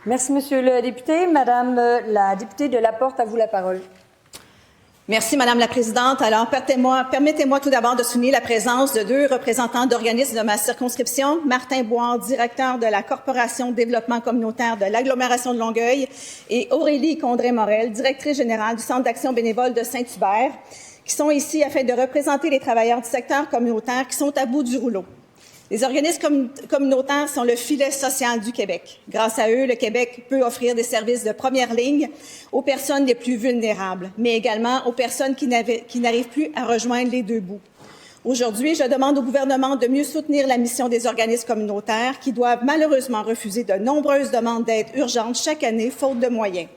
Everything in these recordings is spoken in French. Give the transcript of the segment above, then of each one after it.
Merci, Monsieur le député. Madame la députée de Laporte, à vous la parole. Merci, Madame la Présidente. Alors, permettez-moi tout d'abord de souligner la présence de deux représentants d'organismes de ma circonscription. Martin Bouard, directeur de la Corporation de développement communautaire de l'agglomération de Longueuil, et Aurélie Condré-Morel, directrice générale du Centre d'action bénévole de Saint-Hubert, qui sont ici afin de représenter les travailleurs du secteur communautaire qui sont à bout du rouleau. Les organismes communautaires sont le filet social du Québec. Grâce à eux, le Québec peut offrir des services de première ligne aux personnes les plus vulnérables, mais également aux personnes qui n'arrivent plus à rejoindre les deux bouts. Aujourd'hui, je demande au gouvernement de mieux soutenir la mission des organismes communautaires qui doivent malheureusement refuser de nombreuses demandes d'aide urgentes chaque année, faute de moyens.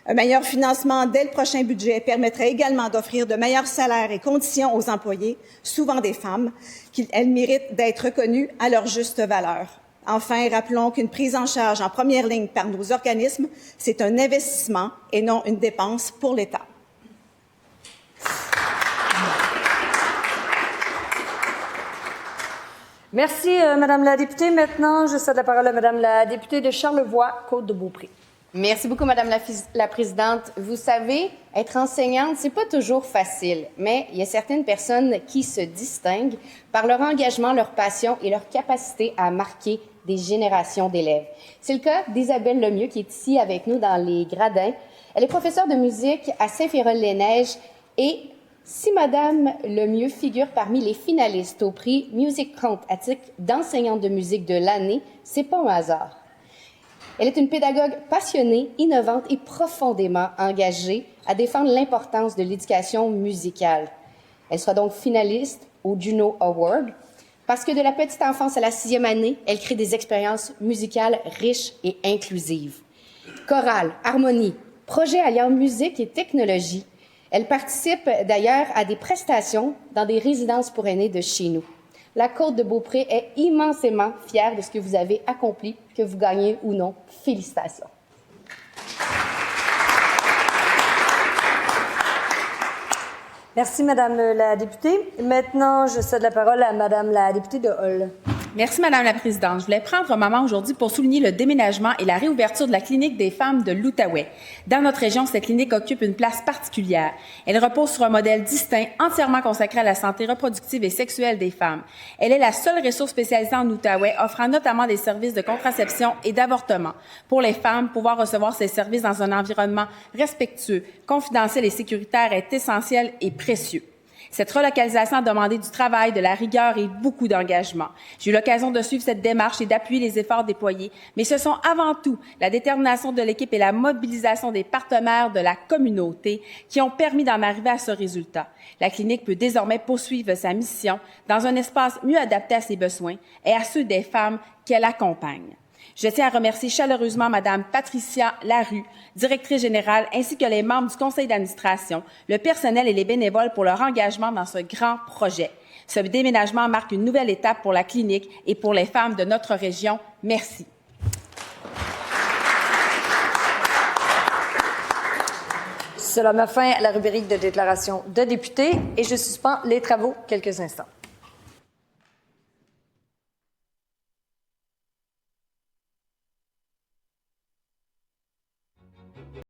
Un meilleur financement dès le prochain budget permettrait également d'offrir de meilleurs salaires et conditions aux employés, souvent des femmes, qu'elles méritent d'être reconnues à leur juste valeur. Enfin, rappelons qu'une prise en charge en première ligne par nos organismes, c'est un investissement et non une dépense pour l'État. Merci, Madame la députée. Maintenant, je cède la parole à Madame la députée de Charlevoix, Côte-de-Beaupré. Merci beaucoup, Madame la Présidente. Vous savez, être enseignante, c'est pas toujours facile, mais il y a certaines personnes qui se distinguent par leur engagement, leur passion et leur capacité à marquer des générations d'élèves. C'est le cas d'Isabelle Lemieux, qui est ici avec nous dans les gradins. Elle est professeure de musique à Saint-Féral-les-Neiges et si Madame Lemieux figure parmi les finalistes au prix Music Comp à titre d'enseignante de musique de l'année, c'est pas un hasard. Elle est une pédagogue passionnée, innovante et profondément engagée à défendre l'importance de l'éducation musicale. Elle sera donc finaliste au Juno Award parce que de la petite enfance à la 6e année, elle crée des expériences musicales riches et inclusives. Chorale, harmonie, projets alliant musique et technologie. Elle participe d'ailleurs à des prestations dans des résidences pour aînés de chez nous. La Côte-de-Beaupré est immensément fière de ce que vous avez accompli, que vous gagnez ou non. Félicitations. Merci, Madame la députée. Maintenant, je cède la parole à Madame la députée de Hull. Merci, Madame la Présidente. Je voulais prendre un moment aujourd'hui pour souligner le déménagement et la réouverture de la clinique des femmes de l'Outaouais. Dans notre région, cette clinique occupe une place particulière. Elle repose sur un modèle distinct, entièrement consacré à la santé reproductive et sexuelle des femmes. Elle est la seule ressource spécialisée en Outaouais, offrant notamment des services de contraception et d'avortement. Pour les femmes, pouvoir recevoir ces services dans un environnement respectueux, confidentiel et sécuritaire est essentiel et précieux. Cette relocalisation a demandé du travail, de la rigueur et beaucoup d'engagement. J'ai eu l'occasion de suivre cette démarche et d'appuyer les efforts déployés, mais ce sont avant tout la détermination de l'équipe et la mobilisation des partenaires de la communauté qui ont permis d'en arriver à ce résultat. La clinique peut désormais poursuivre sa mission dans un espace mieux adapté à ses besoins et à ceux des femmes qu'elle accompagne. Je tiens à remercier chaleureusement Madame Patricia Larue, directrice générale, ainsi que les membres du conseil d'administration, le personnel et les bénévoles pour leur engagement dans ce grand projet. Ce déménagement marque une nouvelle étape pour la clinique et pour les femmes de notre région. Merci. Cela met fin à la rubrique de déclaration de députés et je suspends les travaux quelques instants.